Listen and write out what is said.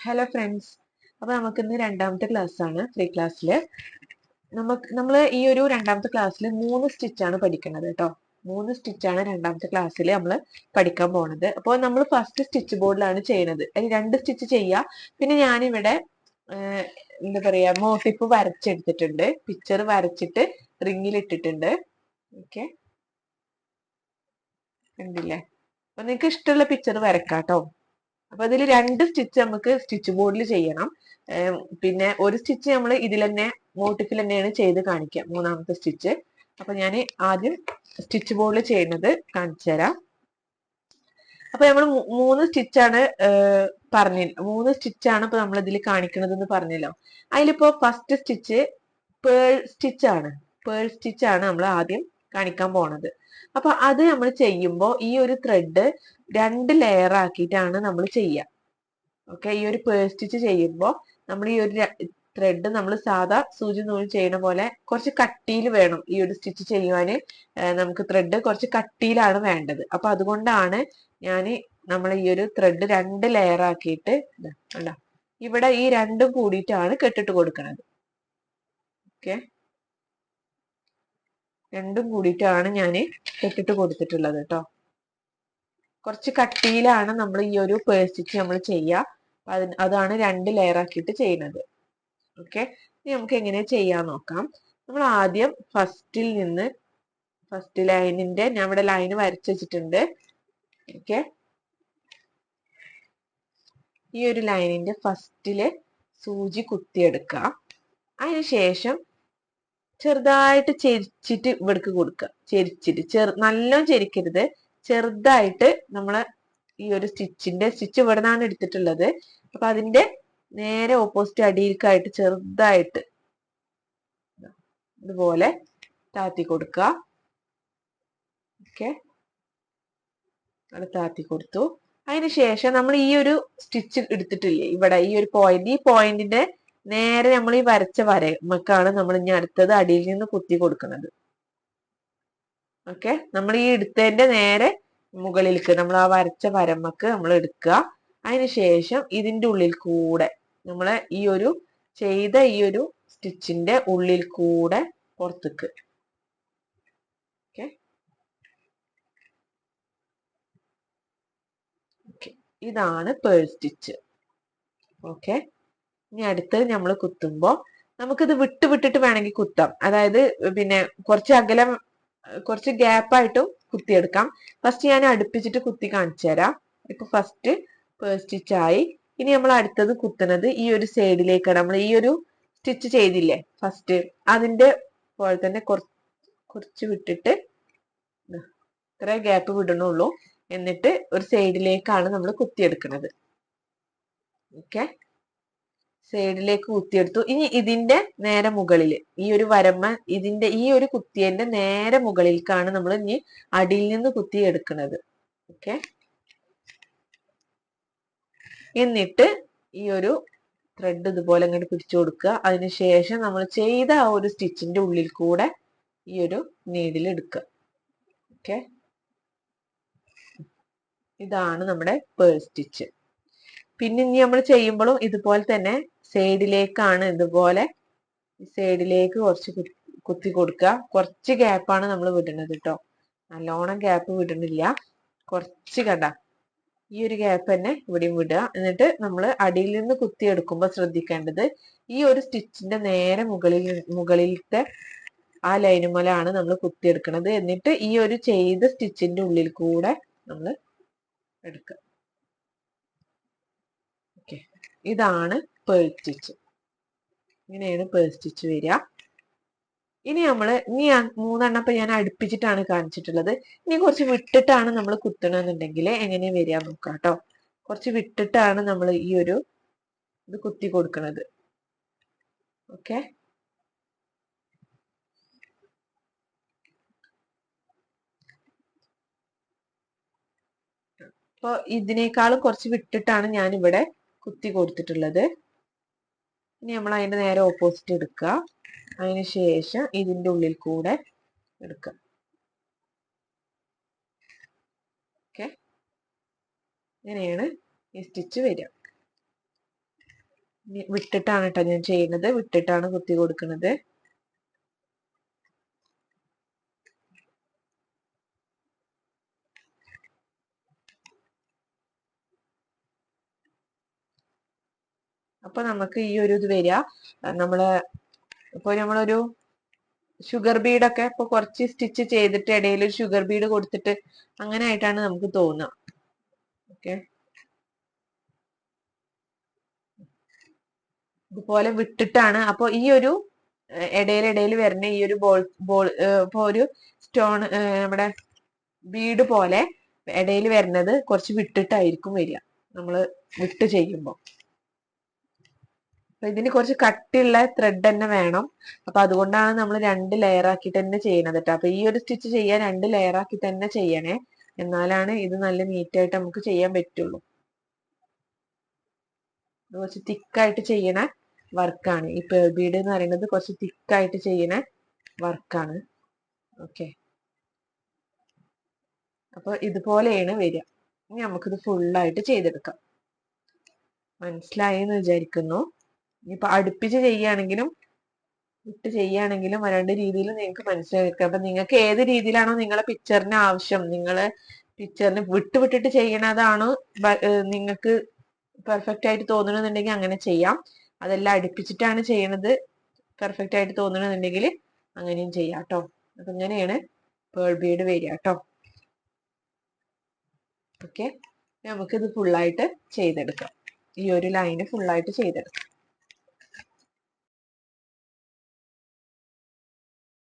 Hello friends. അപ്പൊ നമുക്ക് ഇന്ന് രണ്ടാമത്തെ ക്ലാസ് ആണ്. ഫ്രീ ക്ലാസ്സിൽ നമ്മൾ ഈ ഒരു രണ്ടാമത്തെ ക്ലാസ്സിൽ 3 സ്റ്റിച്ചാണ് പഠിക്കുന്നത് കേട്ടോ. 3 സ്റ്റിച്ചാണ് രണ്ടാമത്തെ ക്ലാസ്സിൽ നമ്മൾ പഠിക്കാൻ പോണത്. അപ്പോൾ നമ്മൾ ഫസ്റ്റ് സ്റ്റിച്ച് ബോർഡിലാണ് ചെയ്യുന്നത്. അതിൽ 2 സ്റ്റിച്ച് ചെയ്യുക. പിന്നെ ഞാനിവിടെ എന്താ പറയാ മോട്ടിഫ് വരച്ചെടുത്തിട്ടുണ്ട്. പിക്ചർ വരച്ചിട്ട് റിങ്ങിൽ ഇട്ടിട്ടുണ്ട്. ഓക്കെ, കണ്ടില്ലേ? അപ്പൊ നിങ്ങൾക്ക് ഇഷ്ടമുള്ള പിക്ചർ വരക്കാം കേട്ടോ. അപ്പൊ അതിൽ 2 സ്റ്റിച്ച് നമുക്ക് സ്റ്റിച്ച് ബോർഡിൽ ചെയ്യണം. പിന്നെ ഒരു സ്റ്റിച്ച് നമ്മൾ ഇതിൽ തന്നെ മോട്ടിഫിൽ തന്നെയാണ് ചെയ്ത് കാണിക്കുക, മൂന്നാമത്തെ സ്റ്റിച്ച്. അപ്പൊ ഞാൻ ആദ്യം സ്റ്റിച്ച് ബോർഡിൽ ചെയ്യുന്നത് കാണിച്ചു തരാം. അപ്പൊ നമ്മൾ 3 സ്റ്റിച്ചാണ് പറഞ്ഞില്ല, 3 സ്റ്റിച്ചാണ് ഇപ്പൊ നമ്മൾ ഇതിൽ കാണിക്കുന്നത് എന്ന് പറഞ്ഞല്ലോ. അതിലിപ്പോ ഫസ്റ്റ് സ്റ്റിച്ച് പേൾ സ്റ്റിച്ച് ആണ്. പേൾ സ്റ്റിച്ച് ആണ് നമ്മൾ ആദ്യം കാണിക്കാൻ പോണത്. അപ്പൊ അത് നമ്മൾ ചെയ്യുമ്പോൾ ഈ ഒരു ത്രെഡ് 2 ലെയർ ആക്കിയിട്ടാണ് നമ്മൾ ചെയ്യുക. ഓക്കെ, ഈ ഒരു പേൾ സ്റ്റിച്ച് ചെയ്യുമ്പോൾ നമ്മൾ ഈ ഒരു ത്രെഡ് നമ്മൾ സാധാ സൂചി നൂല് ചെയ്യുന്ന പോലെ കുറച്ച് കട്ടിയിൽ വേണം ഈ ഒരു സ്റ്റിച്ച് ചെയ്യുവാന്. നമുക്ക് ത്രെഡ് കുറച്ച് കട്ടിയിലാണ് വേണ്ടത്. അപ്പൊ അതുകൊണ്ടാണ് നമ്മൾ ഈ ഒരു ത്രെഡ് 2 ലെയർ ആക്കിയിട്ട് കണ്ടോ, ഇവിടെ ഈ രണ്ടും കൂടിയിട്ടാണ് കെട്ടിട്ട് കൊടുക്കുന്നത്. ഓക്കെ, രണ്ടും കൂടിയിട്ടാണ് ഞാൻ കെട്ടിട്ട് കൊടുത്തിട്ടുള്ളത് കേട്ടോ. കുറച്ച് കട്ടിയിലാണ് നമ്മൾ ഈ ഒരു പേൾ സ്റ്റിച്ച് നമ്മൾ ചെയ്യുക. അതാണ് 2 ലെയർ ആക്കിയിട്ട് ചെയ്യുന്നത്. ഓക്കെ, ഇനി നമുക്ക് എങ്ങനെ ചെയ്യാൻ നോക്കാം. നമ്മൾ ആദ്യം ഫസ്റ്റ് ലൈനിന്റെ ഞാൻ ഇവിടെ ലൈന് വരച്ചു വെച്ചിട്ടുണ്ട്. ഓക്കെ, ഈ ഒരു ലൈനിന്റെ ഫസ്റ്റില് സൂചി കുത്തിയെടുക്കുക. അതിനുശേഷം ചെറുതായിട്ട് ചെരിച്ചിട്ട് ഇവിടേക്ക് കൊടുക്കുക. ചെരിച്ചിട്ട് നല്ലോണം ചെരിക്കരുത്, ചെറുതായിട്ട് നമ്മള് ഈ ഒരു സ്റ്റിച്ച് ഇവിടെ നിന്നാണ് എടുത്തിട്ടുള്ളത്. അപ്പൊ അതിന്റെ നേരെ ഓപ്പോസിറ്റ് അടിയിലേക്കായിട്ട് ചെറുതായിട്ട് ഇതുപോലെ താത്തി കൊടുക്കുക. ഓക്കെ, അത് താത്തി കൊടുത്തു. അതിനുശേഷം നമ്മൾ ഈ ഒരു സ്റ്റിച്ച് എടുത്തിട്ടില്ലേ ഇവിടെ ഈ ഒരു പോയിന്റ്, ഈ പോയിന്റിന്റെ നേരെ നമ്മൾ ഈ വരച്ച വരമക്കാണ് നമ്മൾ ഇനി അടുത്തത് അടിയിൽ നിന്ന് കുത്തി കൊടുക്കുന്നത്. ഓക്കെ, നമ്മൾ ഈ എടുത്തതിന്റെ നേരെ മുകളിലേക്ക് നമ്മൾ ആ വരച്ച വരമക്ക് നമ്മൾ എടുക്കുക. അതിനുശേഷം ഇതിന്റെ ഉള്ളിൽ കൂടെ നമ്മൾ ഈ ഒരു ചെയ്ത ഈ ഒരു സ്റ്റിച്ചിന്റെ ഉള്ളിൽ കൂടെ പുറത്തേക്ക്. ഓക്കെ, ഇതാണ് പേൾ സ്റ്റിച്ച്. ഓക്കെ, ഇനി അടുത്തത് നമ്മൾ കുത്തുമ്പോൾ നമുക്കിത് വിട്ടിട്ട് വേണമെങ്കിൽ കുത്താം. അതായത് പിന്നെ കുറച്ച് അകലം, കുറച്ച് ഗ്യാപ്പായിട്ടും കുത്തിയെടുക്കാം. ഫസ്റ്റ് ഞാൻ അടുപ്പിച്ചിട്ട് കുത്തി കാണിച്ചു തരാം. ഇപ്പൊ ഫസ്റ്റ് പേൾ സ്റ്റിച്ച് ആയി. ഇനി നമ്മൾ അടുത്തത് കുത്തുന്നത് ഈ ഒരു സൈഡിലേക്കാണ്. നമ്മൾ ഈ ഒരു സ്റ്റിച്ച് ചെയ്തില്ലേ ഫസ്റ്റ്, അതിന്റെ പോലെ തന്നെ കുറച്ച് വിട്ടിട്ട് ഇത്ര ഗ്യാപ്പ് വിടണുള്ളൂ. എന്നിട്ട് ഒരു സൈഡിലേക്കാണ് നമ്മൾ കുത്തിയെടുക്കുന്നത്. ഓക്കെ, സൈഡിലേക്ക് കുത്തിയെടുത്തു. ഇനി ഇതിന്റെ നേരെ മുകളിൽ ഈ ഒരു വരമ്മ, ഇതിന്റെ ഈ ഒരു കുത്തിയന്റെ നേരെ മുകളിലേക്കാണ് നമ്മൾ ഇനി അടിയിൽ നിന്ന് കുത്തി എടുക്കുന്നത്. ഓക്കെ, എന്നിട്ട് ഈ ഒരു ത്രെഡ് ഇതുപോലെ ഇങ്ങനെ പിടിച്ചു കൊടുക്കുക. അതിനുശേഷം നമ്മൾ ചെയ്ത ആ ഒരു സ്റ്റിച്ചിന്റെ ഉള്ളിൽ കൂടെ ഈ ഒരു നീഡിൽ എടുക്കുക. ഓക്കെ, ഇതാണ് നമ്മുടെ പേൾ സ്റ്റിച്ച്. പിന്നെ ഇനി നമ്മൾ ചെയ്യുമ്പോഴും ഇതുപോലെ തന്നെ സൈഡിലേക്കാണ് ഇതുപോലെ സൈഡിലേക്ക് കുറച്ച് കുത്തി കൊടുക്കുക. കുറച്ച് ഗ്യാപ്പാണ് നമ്മൾ വിടുന്നത് കേട്ടോ, നല്ലോണം ഗ്യാപ്പ് വിടുന്നില്ല. കുറച്ച് കണ്ട ഈ ഒരു ഗ്യാപ്പ് തന്നെ ഇവിടെയും വിടുക. എന്നിട്ട് നമ്മൾ അടിയിൽ നിന്ന് കുത്തി എടുക്കുമ്പോൾ ശ്രദ്ധിക്കേണ്ടത് ഈ ഒരു സ്റ്റിച്ചിന്റെ നേരെ മുകളിലത്തെ ആ ലൈനുമലാണ് നമ്മൾ കുത്തിയെടുക്കുന്നത്. എന്നിട്ട് ഈ ഒരു ചെയ്ത സ്റ്റിച്ചിന്റെ ഉള്ളിൽ കൂടെ നമ്മൾ എടുക്കുക. ഓക്കെ, ഇതാണ് പേൾ സ്റ്റിച്ച്. ഇങ്ങനെയാണ് പേൾ സ്റ്റിച്ച് വരിക. ഇനി ഞാൻ 3 എണ്ണം ഇപ്പൊ ഞാൻ അടുപ്പിച്ചിട്ടാണ് കാണിച്ചിട്ടുള്ളത്. ഇനി കുറച്ച് വിട്ടിട്ടാണ് നമ്മൾ കുത്തണമെന്നുണ്ടെങ്കിൽ എങ്ങനെ വരിക നോക്കാം കേട്ടോ. കുറച്ച് വിട്ടിട്ടാണ് നമ്മൾ ഈ ഒരു ഇത് കുത്തി കൊടുക്കുന്നത്. ഓക്കെ, അപ്പൊ ഇതിനേക്കാളും കുറച്ച് വിട്ടിട്ടാണ് ഞാൻ ഇവിടെ കുത്തി കൊടുത്തിട്ടുള്ളത്. ഇനി നമ്മൾ അതിന്റെ നേരെ ഓപ്പോസിറ്റ് എടുക്കുക. അതിനുശേഷം ഇതിന്റെ ഉള്ളിൽ കൂടെ എടുക്കുക. ഓക്കെ, ഇങ്ങനെയാണ് ഈ സ്റ്റിച്ച് വരിക. വിട്ടിട്ടാണ് കേട്ടോ ഞാൻ ചെയ്യുന്നത്, വിട്ടിട്ടാണ് കുത്തി കൊടുക്കുന്നത്. അപ്പൊ നമുക്ക് ഈ ഒരു ഇത് വരിക, നമ്മള് ഇപ്പൊ നമ്മളൊരു ഷുഗർ ബീഡൊക്കെ ഇപ്പൊ കുറച്ച് സ്റ്റിച്ച് ചെയ്തിട്ട് ഇടയിൽ ഒരു ഷുഗർ ബീഡ് കൊടുത്തിട്ട് അങ്ങനെ ആയിട്ടാണ് നമുക്ക് തോന്നുക. ഓക്കെ, ഇതുപോലെ വിട്ടിട്ടാണ്. അപ്പൊ ഈ ഒരു ഇടയിൽ വരുന്ന ഈ ഒരു ബോൾ ഇപ്പൊ ഒരു സ്റ്റോൺ നമ്മുടെ ബീഡ് പോലെ ഇടയിൽ വരുന്നത് കുറച്ച് വിട്ടിട്ടായിരിക്കും വരിക നമ്മള് വിട്ട് ചെയ്യുമ്പോൾ. അപ്പൊ ഇതിന് കുറച്ച് കട്ടിയുള്ള ത്രെഡ് തന്നെ വേണം. അപ്പൊ അതുകൊണ്ടാണ് നമ്മൾ 2 ലെയർ ആക്കിയിട്ട് തന്നെ ചെയ്യണത് കേട്ടോ. അപ്പൊ ഈ ഒരു സ്റ്റിച്ച് ചെയ്യാൻ 2 ലെയർ ആക്കി തന്നെ ചെയ്യണേ, എന്നാലാണ് ഇത് നല്ല നീറ്റായിട്ട് നമുക്ക് ചെയ്യാൻ പറ്റുള്ളൂ. കുറച്ച് തിക്കായിട്ട് ചെയ്യണ വർക്കാണ് ഈ പേൾ ബീഡ് എന്ന് പറയുന്നത്, കുറച്ച് തിക്കായിട്ട് ചെയ്യണ വർക്കാണ്. ഓക്കെ, അപ്പൊ ഇതുപോലെയാണ് വരിക. ഇനി നമുക്കിത് ഫുള്ളായിട്ട് ചെയ്തെടുക്കാം. മനസ്സിലായി എന്ന് വിചാരിക്കുന്നു. ഇനിയിപ്പൊ അടുപ്പിച്ച് ചെയ്യുകയാണെങ്കിലും വിട്ട് ചെയ്യുകയാണെങ്കിലും 2 രീതിയിലും നിങ്ങൾക്ക് മനസ്സിലാക്കാം. അപ്പൊ നിങ്ങൾക്ക് ഏത് രീതിയിലാണോ നിങ്ങളെ പിക്ചറിന് ആവശ്യം, നിങ്ങളെ പിക്ചറിന് വിട്ടിട്ട് ചെയ്യണതാണോ നിങ്ങൾക്ക് പെർഫെക്റ്റ് ആയിട്ട് തോന്നണമെന്നുണ്ടെങ്കിൽ അങ്ങനെ ചെയ്യാം. അതെല്ലാം അടുപ്പിച്ചിട്ടാണ് ചെയ്യണത് പെർഫെക്റ്റ് ആയിട്ട് തോന്നണമെന്നുണ്ടെങ്കിൽ അങ്ങനെയും ചെയ്യാം കേട്ടോ. അപ്പൊ ഇങ്ങനെയാണ് പേൾ ബീഡ് വരിക കേട്ടോ. ഓക്കെ, നമുക്കിത് ഫുള്ളായിട്ട് ചെയ്തെടുക്കാം. ഈ ഒരു ലൈന് ഫുള്ളായിട്ട് ചെയ്തെടുക്കാം.